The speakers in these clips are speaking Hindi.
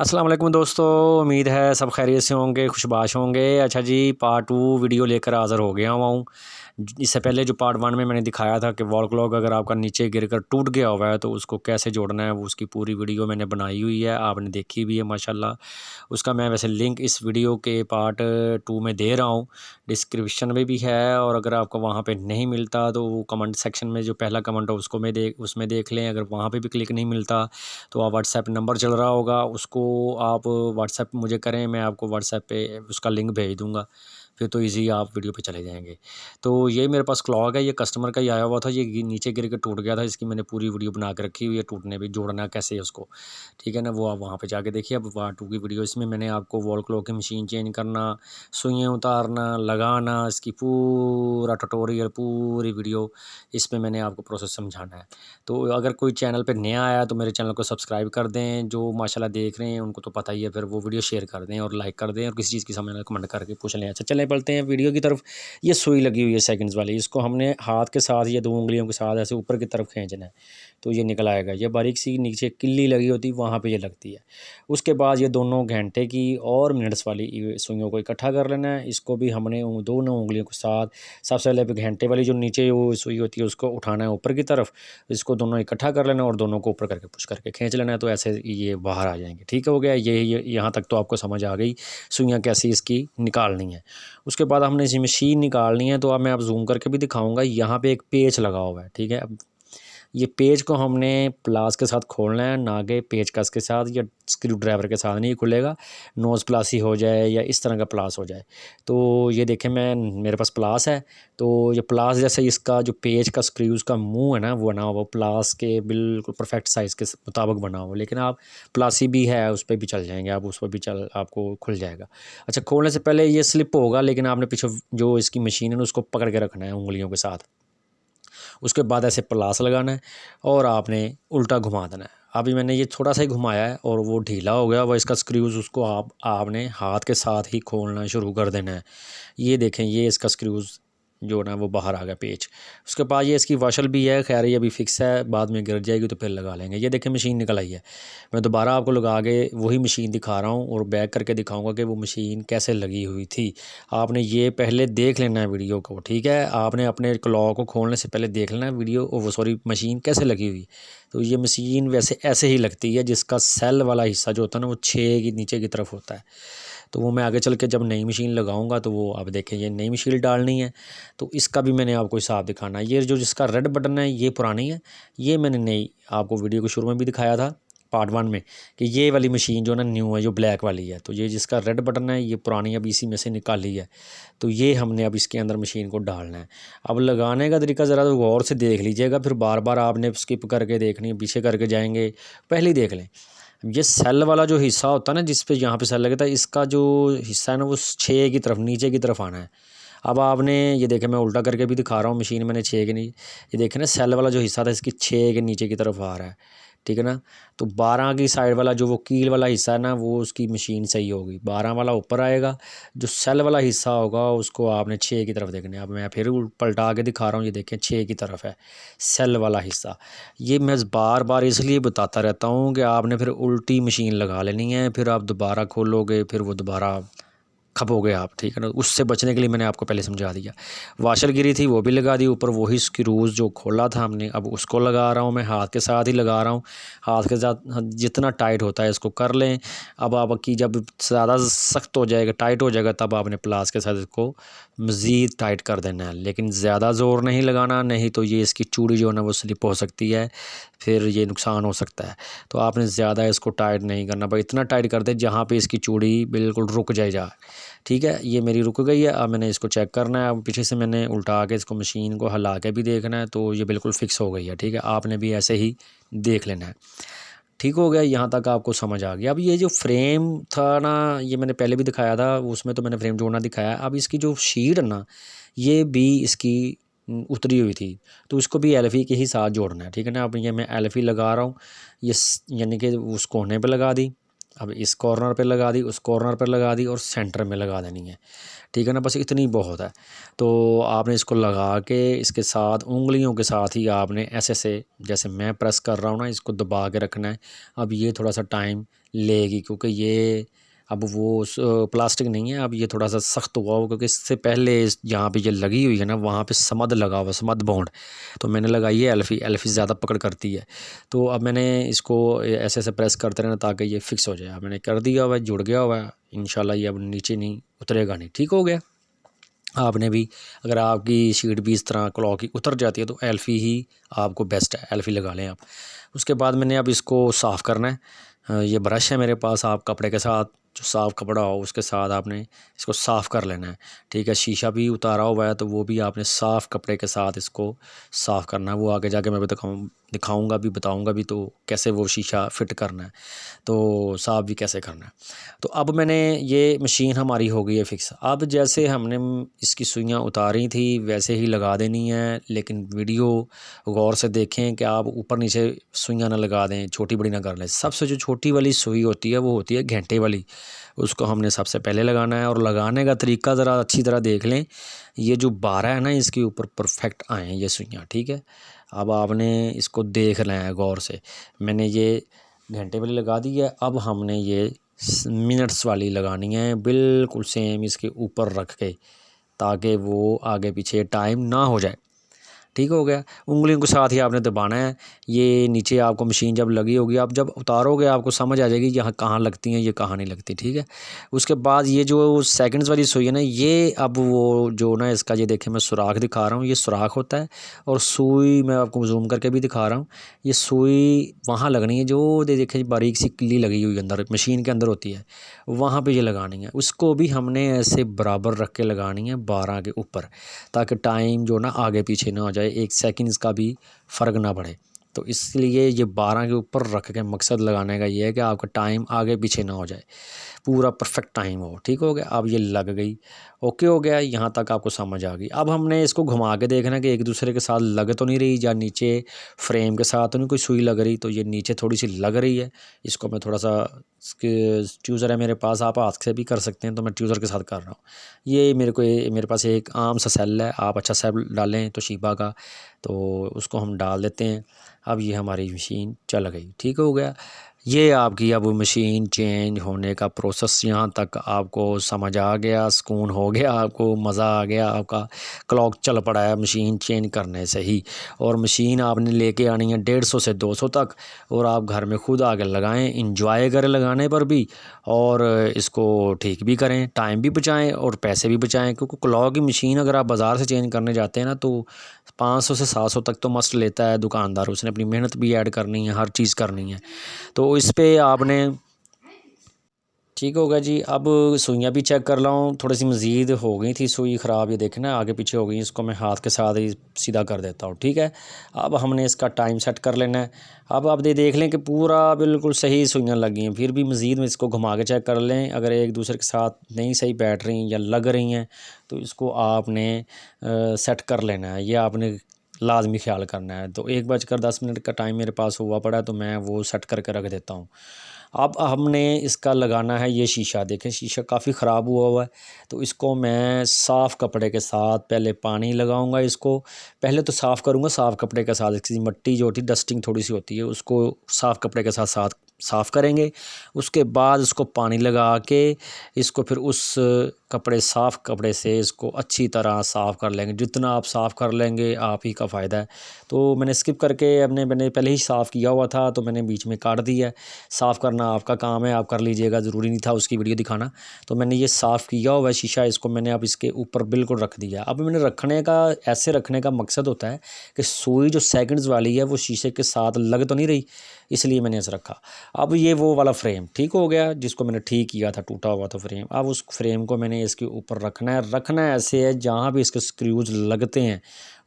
अस्सलाम वालेकुम दोस्तों, उम्मीद है सब खैरियत से होंगे, खुशबाश होंगे। अच्छा जी, पार्ट 2 वीडियो लेकर हाज़िर हो गया हुआ हूँ। इससे पहले जो पार्ट 1 में मैंने दिखाया था कि वॉल क्लॉक अगर आपका नीचे गिरकर टूट गया हुआ है तो उसको कैसे जोड़ना है, वो उसकी पूरी वीडियो मैंने बनाई हुई है, आपने देखी भी है माशाल्लाह। उसका मैं वैसे लिंक इस वीडियो के पार्ट 2 में दे रहा हूँ, डिस्क्रिप्शन में भी है। और अगर आपको वहाँ पे नहीं मिलता तो वो कमेंट सेक्शन में जो पहला कमेंट है उसमें देख लें। अगर वहाँ पे भी क्लिक नहीं मिलता तो आप व्हाट्सएप नंबर चल रहा होगा, उसको आप व्हाट्सएप मुझे करें, मैं आपको व्हाट्सएप पे उसका लिंक भेज दूँगा, फिर तो ईज़ी आप वीडियो पे चले जाएँगे। तो ये मेरे पास क्लॉक है, ये कस्टमर का ही आया हुआ था, ये नीचे गिर के टूट गया था, इसकी मैंने पूरी वीडियो बना के रखी हुई है, टूटने पे जोड़ना कैसे है उसको, ठीक है ना? वो आप वहाँ पे जाके देखिए। अब पार्ट 2 की वीडियो, इसमें मैंने आपको वॉल क्लॉक की मशीन चेंज करना, सुइयाँ उतारना, लगाना, इसकी पूरा ट्यूटोरियल, पूरी वीडियो इसमें मैंने आपको प्रोसेस समझाना है। तो अगर कोई चैनल पे नया आया तो मेरे चैनल को सब्सक्राइब कर दें, जो माशाल्लाह देख रहे हैं उनको तो पता ही है, फिर वो वीडियो शेयर कर दें और लाइक कर दें, और किसी चीज़ की समझ ना कमेंट करके पूछ लें। अच्छा चलें बढ़ते हैं वीडियो की तरफ। ये सुई लगी हुई है सेकंड्स वाली, इसको हमने हाथ के साथ या 2 उँगलियों के साथ ऐसे ऊपर की तरफ खींचना है तो ये निकल आएगा। ये बारीक सी नीचे किल्ली लगी होती है, वहाँ पे ये लगती है। उसके बाद ये दोनों घंटे की और मिनट्स वाली सुइयों को इकट्ठा कर लेना है। इसको भी हमने दोनों उँगलियों के साथ सबसे पहले घंटे वाली जो नीचे वो सुई होती है उसको उठाना है ऊपर की तरफ, इसको दोनों इकट्ठा कर लेना और दोनों को ऊपर करके पुश करके खींच लेना है, तो ऐसे ये बाहर आ जाएंगे। ठीक हो गया, ये यहाँ तक तो आपको समझ आ गई सुइयाँ कैसी इसकी निकालनी है। उसके बाद हमने इसी मशीन निकालनी है, तो अब मैं जूम करके भी दिखाऊंगा। यहाँ पे एक पेच लगा हुआ है, ठीक है। अब ये पेच को हमने प्लास के साथ खोलना है, ना कि पेचकस के साथ या स्क्रू ड्राइवर के साथ नहीं खुलेगा। नोज़ प्लास ही हो जाए या इस तरह का प्लास हो जाए। तो ये देखें, मेरे पास प्लास है, तो ये प्लास जैसे इसका जो पेच का स्क्रूज़ का मुंह है ना, वो बना हुआ प्लास के बिल्कुल परफेक्ट साइज़ के मुताबिक बना हुआ। लेकिन आप प्लासी भी है, उस पर भी चल जाएंगे, आप उस पर भी चल आपको खुल जाएगा। अच्छा, खोलने से पहले ये स्लिप होगा, लेकिन आपने पीछे जो इसकी मशीन है ना उसको पकड़ के रखना है उंगलियों के साथ। उसके बाद ऐसे प्लास लगाना है और आपने उल्टा घुमा देना है। अभी मैंने ये थोड़ा सा ही घुमाया है और वो ढीला हो गया, वो इसका स्क्रूज़, उसको आपने हाथ के साथ ही खोलना शुरू कर देना है। ये देखें, ये इसका स्क्रूज़ जो ना वो बाहर आ गया पेच। उसके बाद ये इसकी वाशल भी है, खैर ये अभी फिक्स है, बाद में गिर जाएगी तो फिर लगा लेंगे। ये देखें मशीन निकल आई है। मैं दोबारा आपको लगा के वही मशीन दिखा रहा हूँ और बैक करके दिखाऊंगा कि वो मशीन कैसे लगी हुई थी। आपने ये पहले देख लेना है वीडियो को, ठीक है। आपने अपने क्लॉक को खोलने से पहले देख लेना है वीडियो, वो सॉरी मशीन कैसे लगी हुई। तो ये मशीन वैसे ऐसे ही लगती है, जिसका सेल वाला हिस्सा जो होता है ना वो 6 की नीचे की तरफ होता है। तो वो मैं आगे चल के जब नई मशीन लगाऊंगा तो वो अब देखें, ये नई मशीन डालनी है तो इसका भी मैंने आपको हिसाब दिखाना है। ये जो जिसका रेड बटन है ये पुरानी है, ये मैंने नई आपको वीडियो के शुरू में भी दिखाया था पार्ट 1 में, कि ये वाली मशीन जो ना न्यू है, जो ब्लैक वाली है। तो ये जिसका रेड बटन है ये पुरानी, अब इसी में से निकाली है। तो ये हमने अब इसके अंदर मशीन को डालना है। अब लगाने का तरीका ज़रा तो गौर से देख लीजिएगा, फिर बार बार आपने स्किप करके देखनी है, पीछे करके जाएंगे, पहले ही देख लें। ये सेल वाला जो हिस्सा होता है ना, जिस पे यहाँ पे सेल लगता है, इसका जो हिस्सा है ना वो 6 की तरफ नीचे की तरफ आना है। अब आपने ये देखें, मैं उल्टा करके भी दिखा रहा हूँ, मशीन मैंने 6 के नहीं, ये देखें ना सेल वाला जो हिस्सा था इसकी 6 के नीचे की तरफ आ रहा है, ठीक है ना। तो 12 की साइड वाला जो वो कील वाला हिस्सा है ना, वो उसकी मशीन सही होगी, 12 वाला ऊपर आएगा। जो सेल वाला हिस्सा होगा उसको आपने 6 की तरफ देखना है। अब मैं फिर पलटा के दिखा रहा हूँ, ये देखें 6 की तरफ है सेल वाला हिस्सा। ये मैं बार बार इसलिए बताता रहता हूँ कि आपने फिर उल्टी मशीन लगा लेनी है, फिर आप दोबारा खोलोगे, फिर वो दोबारा खपोगे आप, ठीक है ना। उससे बचने के लिए मैंने आपको पहले समझा दिया। वाशर गिरी थी वो भी लगा दी, ऊपर वही स्क्रूज़ जो खोला था हमने, अब उसको लगा रहा हूँ मैं, हाथ के साथ ही लगा रहा हूँ। हाथ के साथ जितना टाइट होता है इसको कर लें। अब आपकी जब ज़्यादा सख्त हो जाएगा, टाइट हो जाएगा, तब आपने प्लास के साथ इसको मज़ीद टाइट कर देना है, लेकिन ज़्यादा ज़ोर नहीं लगाना, नहीं तो ये इसकी चूड़ी जो है ना वो स्लिप हो सकती है, फिर ये नुकसान हो सकता है। तो आपने ज़्यादा इसको टाइट नहीं करना, भाई इतना टाइट कर दे जहाँ पे इसकी चूड़ी बिल्कुल रुक जाए। ठीक है, ये मेरी रुक गई है। अब मैंने इसको चेक करना है, अब पीछे से मैंने उल्टा के इसको मशीन को हिला के भी देखना है, तो ये बिल्कुल फ़िक्स हो गई है, ठीक है। आपने भी ऐसे ही देख लेना है। ठीक हो गया, यहाँ तक आपको समझ आ गया। अब ये जो फ्रेम था ना, ये मैंने पहले भी दिखाया था, उसमें तो मैंने फ्रेम जोड़ना दिखाया। अब इसकी जो शीट है ना, ये भी इसकी उतरी हुई थी, तो इसको भी एलफी के ही साथ जोड़ना है, ठीक है ना। अब ये मैं एलफी लगा रहा हूँ, ये यानी कि उस कोने पे लगा दी, अब इस कॉर्नर पे लगा दी, उस कॉर्नर पर लगा दी और सेंटर में लगा देनी है, ठीक है ना। बस इतनी बहुत है। तो आपने इसको लगा के इसके साथ उंगलियों के साथ ही आपने ऐसे से, जैसे मैं प्रेस कर रहा हूँ ना, इसको दबा के रखना है। अब ये थोड़ा सा टाइम लेगी क्योंकि ये अब वो प्लास्टिक नहीं है, अब ये थोड़ा सा सख्त हुआ हो, क्योंकि इससे पहले जहाँ पे ये लगी हुई है ना, वहाँ पे समद लगा हुआ, समद बॉन्ड। तो मैंने लगाई है एल्फ़ी, एल्फ़ी ज़्यादा पकड़ करती है। तो अब मैंने इसको ऐसे ऐसे प्रेस करते रहना ताकि ये फ़िक्स हो जाए। अब मैंने कर दिया हुआ है, जुड़ गया हुआ है। इंशाल्लाह ये अब नीचे नहीं उतरेगा नहीं, ठीक हो गया। आपने भी, अगर आपकी शीट भी इस तरह क्लॉक की उतर जाती है तो एल्फ़ी ही आपको बेस्ट है, एल्फ़ी लगा लें आप। उसके बाद मैंने अब इसको साफ़ करना है। ये ब्रश है मेरे पास, आप कपड़े के साथ, जो साफ़ कपड़ा हो उसके साथ आपने इसको साफ़ कर लेना है, ठीक है। शीशा भी उतारा हुआ है तो वो भी आपने साफ़ कपड़े के साथ इसको साफ़ करना है। वो आगे जाके मैं दिखाऊंगा भी, बताऊंगा भी, तो कैसे वो शीशा फिट करना है, तो साफ़ भी कैसे करना है। तो अब मैंने, ये मशीन हमारी हो गई है फ़िक्स। अब जैसे हमने इसकी सुइयाँ उतारी थी वैसे ही लगा देनी है, लेकिन वीडियो गौर से देखें कि आप ऊपर नीचे सुइयाँ ना लगा दें, छोटी बड़ी ना कर लें। सबसे जो छोटी वाली सुई होती है वो होती है घंटे वाली, उसको हमने सबसे पहले लगाना है। और लगाने का तरीका ज़रा अच्छी तरह देख लें, ये जो 12 है ना, इसके ऊपर परफेक्ट आएँ ये सुइयाँ, ठीक है। अब आपने इसको देख लें है गौर से। मैंने ये घंटे वाली लगा दी है, अब हमने ये मिनट्स वाली लगानी है, बिल्कुल सेम इसके ऊपर रख के, ताकि वो आगे पीछे टाइम ना हो जाए, ठीक हो गया। उंगलियों के साथ ही आपने दबाना है। ये नीचे आपको मशीन जब लगी होगी, आप जब उतारोगे आपको समझ आ जाएगी यहाँ कहाँ लगती हैं, ये कहाँ नहीं लगती, ठीक है। उसके बाद ये जो सेकंड्स वाली सुई है ना, ये अब वो जो ना इसका, ये देखें मैं सुराख दिखा रहा हूँ, ये सुराख होता है। और सुई मैं आपको जूम करके भी दिखा रहा हूँ। ये सुई वहाँ लगनी है जो देखें बारीक सी किल्ली लगी हुई अंदर मशीन के अंदर होती है, वहाँ पर ये लगानी है। उसको भी हमने ऐसे बराबर रख के लगानी है 12 के ऊपर, ताकि टाइम जो ना आगे पीछे ना हो जाए, 1 सेकंड्स का भी फ़र्क ना पड़े। तो इसलिए ये 12 के ऊपर रख के मकसद लगाने का ये है कि आपका टाइम आगे पीछे ना हो जाए, पूरा परफेक्ट टाइम हो, ठीक हो गया। अब ये लग गई, ओके हो गया, यहाँ तक आपको समझ आ गई। अब हमने इसको घुमा के देखना कि एक दूसरे के साथ लग तो नहीं रही, या नीचे फ्रेम के साथ तो नहीं कोई सुई लग रही। तो ये नीचे थोड़ी सी लग रही है, इसको मैं थोड़ा सा, ट्यूज़र है मेरे पास, आप हाथ से भी कर सकते हैं, तो मैं ट्यूज़र के साथ कर रहा हूँ। ये मेरे पास एक आम सा सेल है, आप अच्छा सेल डालें तोशिबा का, तो उसको हम डाल देते हैं। अब ये हमारी मशीन चल गई, ठीक हो गया। ये आपकी अब मशीन चेंज होने का प्रोसेस, यहाँ तक आपको समझ आ गया, सुकून हो गया, आपको मज़ा आ गया, आपका क्लॉक चल पड़ा है मशीन चेंज करने से ही। और मशीन आपने लेके आनी है 150 से 200 तक, और आप घर में खुद आके लगाएं, इंजॉय करें लगाने पर भी, और इसको ठीक भी करें, टाइम भी बचाएं और पैसे भी बचाएं। क्योंकि क्लॉक की मशीन अगर आप बाज़ार से चेंज करने जाते हैं ना, तो 500 से 700 तक तो मस्ट लेता है दुकानदार, उसने अपनी मेहनत भी ऐड करनी है, हर चीज़ करनी है। तो इस पे आपने, ठीक होगा जी। अब सुइयाँ भी चेक कर रहा हूँ, थोड़ी सी मज़ीद हो गई थी सुई ख़राब, ये देखना आगे पीछे हो गई। इसको मैं हाथ के साथ ही सीधा कर देता हूँ, ठीक है। अब हमने इसका टाइम सेट कर लेना है। अब आप देख लें कि पूरा बिल्कुल सही सुइयाँ लगी हैं, फिर भी मज़ीद में इसको घुमा के चेक कर लें। अगर एक दूसरे के साथ नहीं सही बैठ रही या लग रही हैं, तो इसको आपने सेट कर लेना है, ये आपने लाजमी ख्याल करना है। तो 1:10 का टाइम मेरे पास हुआ पड़ा है, तो मैं वो सेट करके रख देता हूँ। अब हमने इसका लगाना है ये शीशा, देखें शीशा काफ़ी ख़राब हुआ है। तो इसको मैं साफ़ कपड़े के साथ पहले पानी लगाऊंगा, इसको पहले तो साफ़ करूंगा साफ़ कपड़े के साथ। इसकी मट्टी जो होती है, डस्टिंग थोड़ी सी होती है, उसको साफ़ कपड़े के साथ साफ़ करेंगे। उसके बाद इसको पानी लगा के इसको फिर उस साफ़ कपड़े से इसको अच्छी तरह साफ़ कर लेंगे। जितना आप साफ़ कर लेंगे आप ही का फ़ायदा है। तो मैंने स्किप करके मैंने पहले ही साफ़ किया हुआ था, तो मैंने बीच में काट दिया है। साफ़ करना आपका काम है, आप कर लीजिएगा, ज़रूरी नहीं था उसकी वीडियो दिखाना। तो मैंने ये साफ़ किया हुआ है शीशा, इसको मैंने अब इसके ऊपर बिल्कुल रख दिया। अब मैंने ऐसे रखने का मकसद होता है कि सुई जो सेकंड्स वाली है वो शीशे के साथ लग तो नहीं रही, इसलिए मैंने ऐसे रखा। अब ये वो वाला फ्रेम ठीक हो गया जिसको मैंने ठीक किया था, टूटा हुआ था फ्रेम। अब उस फ्रेम को मैंने इसके ऊपर रखना है ऐसे है, जहाँ भी इसके स्क्रूज लगते हैं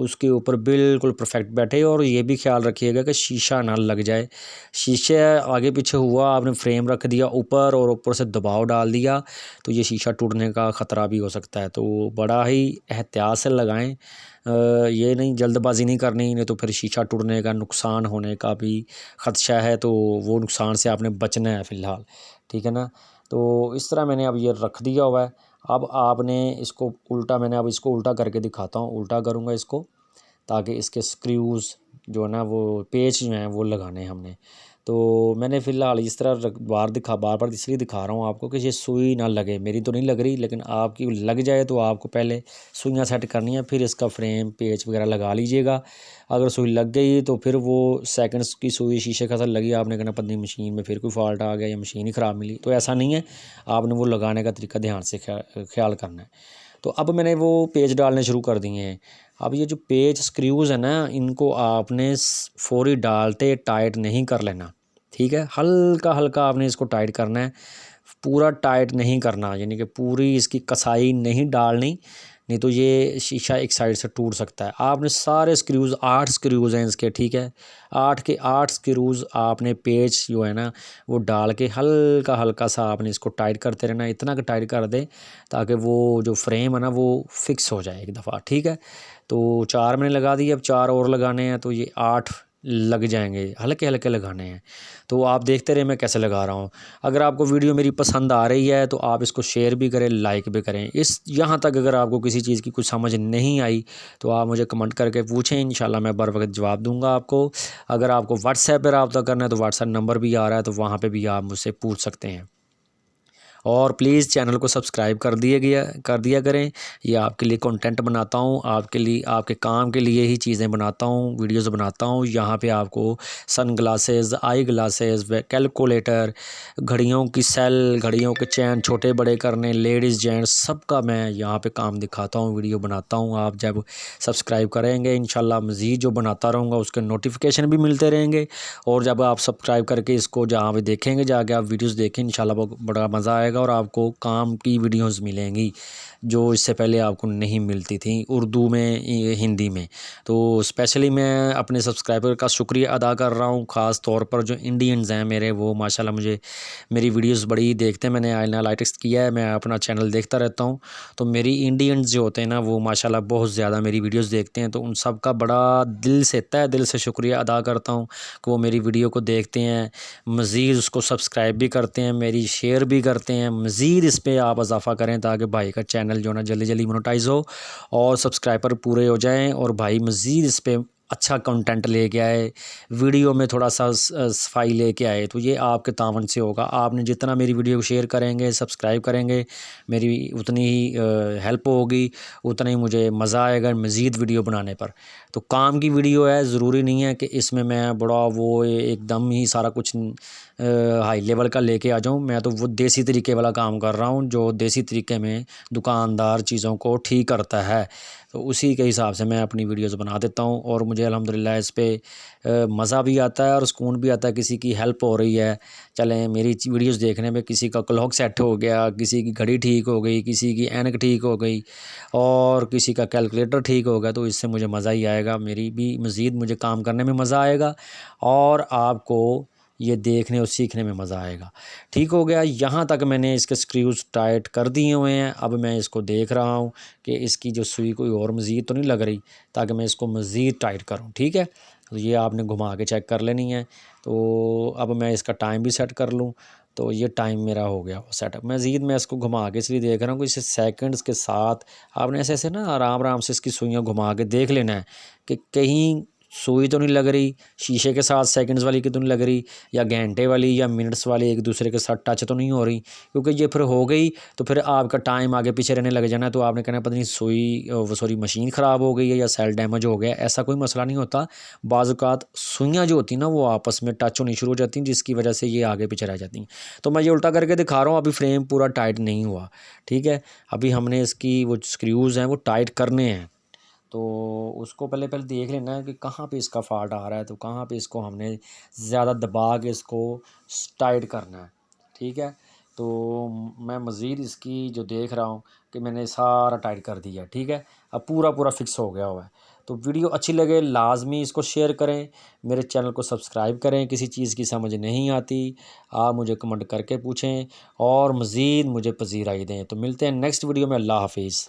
उसके ऊपर बिल्कुल परफेक्ट बैठे। और ये भी ख्याल रखिएगा कि शीशा ना लग जाए। शीशे आगे पीछे हुआ, आपने फ्रेम रख दिया ऊपर और ऊपर से दबाव डाल दिया तो ये शीशा टूटने का ख़तरा भी हो सकता है। तो बड़ा ही एहतियात से लगाएं, ये नहीं जल्दबाजी नहीं करनी, नहीं तो फिर शीशा टूटने का, नुकसान होने का भी ख़दशा है। तो वो नुकसान से आपने बचना है फ़िलहाल, ठीक है ना। तो इस तरह मैंने अब ये रख दिया हुआ है। अब आपने इसको उल्टा, मैंने अब इसको उल्टा करके दिखाता हूँ। उल्टा करूँगा इसको ताकि इसके स्क्रूज़ जो है ना, वो पेच जो हैं वो लगाने हैं हमने। तो मैंने फ़िलहाल इस तरह बार बार इसलिए दिखा रहा हूँ आपको कि ये सुई ना लगे। मेरी तो नहीं लग रही, लेकिन आपकी लग जाए तो आपको पहले सुइयाँ सेट करनी है, फिर इसका फ्रेम पेच वगैरह लगा लीजिएगा। अगर सुई लग गई तो फिर वो सेकंड्स की सुई शीशे के साथ लगी, आपने कहना पता नहीं मशीन में फिर कोई फॉल्ट आ गया या मशीन ही ख़राब मिली। तो ऐसा नहीं है, आपने वो लगाने का तरीका ध्यान से ख्याल करना है। तो अब मैंने वो पेच डालने शुरू कर दिए हैं। अब ये जो पेच स्क्रूज़ है ना, इनको आपने फौरी डालते टाइट नहीं कर लेना, ठीक है। हल्का हल्का आपने इसको टाइट करना है, पूरा टाइट नहीं करना, यानी कि पूरी इसकी कसाई नहीं डालनी, नहीं तो ये शीशा एक साइड से टूट सकता है। आपने सारे स्क्रूज़ 8 स्क्रूज़ हैं इसके, ठीक है। 8 के 8 स्क्रूज़ आपने पेच जो है ना वो डाल के हल्का हल्का सा आपने इसको टाइट करते रहना। इतना कि टाइट कर दें ताकि वो जो फ्रेम है ना वो फिक्स हो जाए एक दफ़ा, ठीक है। तो 4 मैंने लगा दिए, अब 4 और लगाने हैं तो ये 8 लग जाएंगे। हल्के हल्के लगाने हैं। तो आप देखते रहे मैं कैसे लगा रहा हूँ। अगर आपको वीडियो मेरी पसंद आ रही है तो आप इसको शेयर भी करें, लाइक भी करें। इस यहाँ तक अगर आपको किसी चीज़ की कुछ समझ नहीं आई तो आप मुझे कमेंट करके पूछें, इंशाल्लाह मैं बर वक्त जवाब दूंगा आपको। अगर आपको व्हाट्सएप पर रब्ता करना है तो व्हाट्सएप नंबर भी आ रहा है, तो वहाँ पर भी आप मुझसे पूछ सकते हैं। और प्लीज़ चैनल को सब्सक्राइब कर दिया करें। ये आपके लिए कंटेंट बनाता हूँ, आपके लिए, आपके काम के लिए ही चीज़ें बनाता हूँ, वीडियोस बनाता हूँ। यहाँ पे आपको sun glasses, eye glasses, calculator, घड़ियों की सेल, घड़ियों के चैन छोटे बड़े करने, लेडीज़ जेंट्स सबका मैं यहाँ पे काम दिखाता हूँ, वीडियो बनाता हूँ। आप जब सब्सक्राइब करेंगे इंशाल्लाह मज़ीद जो बनाता रहूँगा उसके नोटिफिकेशन भी मिलते रहेंगे। और जब आप सब्सक्राइब करके इसको जहाँ पे देखेंगे, जाके आप वीडियोस देखें, इंशाल्लाह बहुत बड़ा मज़ा आएगा और आपको काम की वीडियोस मिलेंगी जो इससे पहले आपको नहीं मिलती थी, उर्दू में, हिंदी में। तो स्पेशली मैं अपने सब्सक्राइबर का शुक्रिया अदा कर रहा हूँ, ख़ास तौर पर जो इंडियंस हैं मेरे, वो माशाल्लाह मुझे मेरी वीडियोस बड़ी देखते हैं। मैंने एनालिटिक्स किया है, मैं अपना चैनल देखता रहता हूँ। तो मेरी इंडियंस जो होते हैं ना वो माशाल्लाह बहुत ज़्यादा मेरी वीडियोस देखते हैं। तो उन सब का बड़ा दिल से, तहे दिल से शुक्रिया अदा करता हूँ कि वो मेरी वीडियो को देखते हैं, मज़ीद उसको सब्सक्राइब भी करते हैं, मेरी शेयर भी करते हैं। मज़ीद इस पर आप इजाफ़ा करें ताकि भाई का चैनल जो है ना जल्दी जल्दी मोनेटाइज़ हो और सब्सक्राइबर पूरे हो जाएँ और भाई मज़ीद इस पर अच्छा कंटेंट लेके आए, वीडियो में थोड़ा सा सफाई लेके आए। तो ये आपके तावन से होगा। आपने जितना मेरी वीडियो को शेयर करेंगे, सब्सक्राइब करेंगे, मेरी उतनी ही हेल्प होगी, उतना ही मुझे मज़ा आएगा मज़ीद वीडियो बनाने पर। तो काम की वीडियो है, ज़रूरी नहीं है कि इसमें मैं बड़ा वो एकदम ही सारा कुछ हाई लेवल का लेके आ जाऊँ। मैं तो वो देसी तरीके वाला काम कर रहा हूँ, जो देसी तरीके में दुकानदार चीज़ों को ठीक करता है। तो उसी के हिसाब से मैं अपनी वीडियोस बना देता हूँ और मुझे अल्हम्दुलिल्लाह इस पे मज़ा भी आता है और सुकून भी आता है। किसी की हेल्प हो रही है, चलें मेरी वीडियोस देखने में किसी का क्लॉक सेट हो गया, किसी की घड़ी ठीक हो गई, किसी की ऐनक ठीक हो गई और किसी का कैलकुलेटर ठीक हो गया, तो इससे मुझे मज़ा ही आएगा। मेरी भी मज़ीद मुझे काम करने में मज़ा आएगा और आपको ये देखने और सीखने में मज़ा आएगा। ठीक हो गया। यहाँ तक मैंने इसके स्क्रूज़ टाइट कर दिए हुए हैं। अब मैं इसको देख रहा हूँ कि इसकी जो सुई कोई और मज़ीद तो नहीं लग रही, ताकि मैं इसको मज़ीद टाइट करूँ, ठीक है। तो ये आपने घुमा के चेक कर लेनी है। तो अब मैं इसका टाइम भी सेट कर लूँ। तो ये टाइम मेरा हो गया वो सेटअप। मज़ीद मैं इसको घुमा के इसलिए देख रहा हूँ कि इसे सेकंड्स के साथ आपने ऐसे ऐसे ना आराम आराम से इसकी सुइयाँ घुमा के देख लेना है कि कहीं सुई तो नहीं लग रही, शीशे के साथ सेकंड्स वाली की तो नहीं लग रही, या घंटे वाली या मिनट्स वाली एक दूसरे के साथ टच तो नहीं हो रही। क्योंकि ये फिर हो गई तो फिर आपका टाइम आगे पीछे रहने लग जाना, तो आपने कहना पता नहीं सुई वो सॉरी मशीन ख़राब हो गई है या सेल डैमेज हो गया। ऐसा कोई मसला नहीं होता। बाज़ औक़ात सुइयाँ जो होती हैं ना वो आपस में टच होनी शुरू हो जाती हैं, जिसकी वजह से ये आगे पीछे रह जाती हैं। तो मैं ये उल्टा करके दिखा रहा हूँ। अभी फ्रेम पूरा टाइट नहीं हुआ, ठीक है। अभी हमने इसकी वो स्क्रूज़ हैं वो टाइट करने हैं। तो उसको पहले पहले देख लेना है कि कहाँ पे इसका फॉल्ट आ रहा है, तो कहाँ पे इसको हमने ज़्यादा दबा के इसको टाइट करना है, ठीक है। तो मैं मज़ीद इसकी जो देख रहा हूँ कि मैंने सारा टाइट कर दिया, ठीक है। अब पूरा पूरा फिक्स हो गया हुआ है। तो वीडियो अच्छी लगे लाजमी इसको शेयर करें, मेरे चैनल को सब्सक्राइब करें। किसी चीज़ की समझ नहीं आती आप मुझे कमेंट करके पूछें और मज़ीद मुझे पजीराई दें। तो मिलते हैं नेक्स्ट वीडियो में। अल्लाह हाफिज़।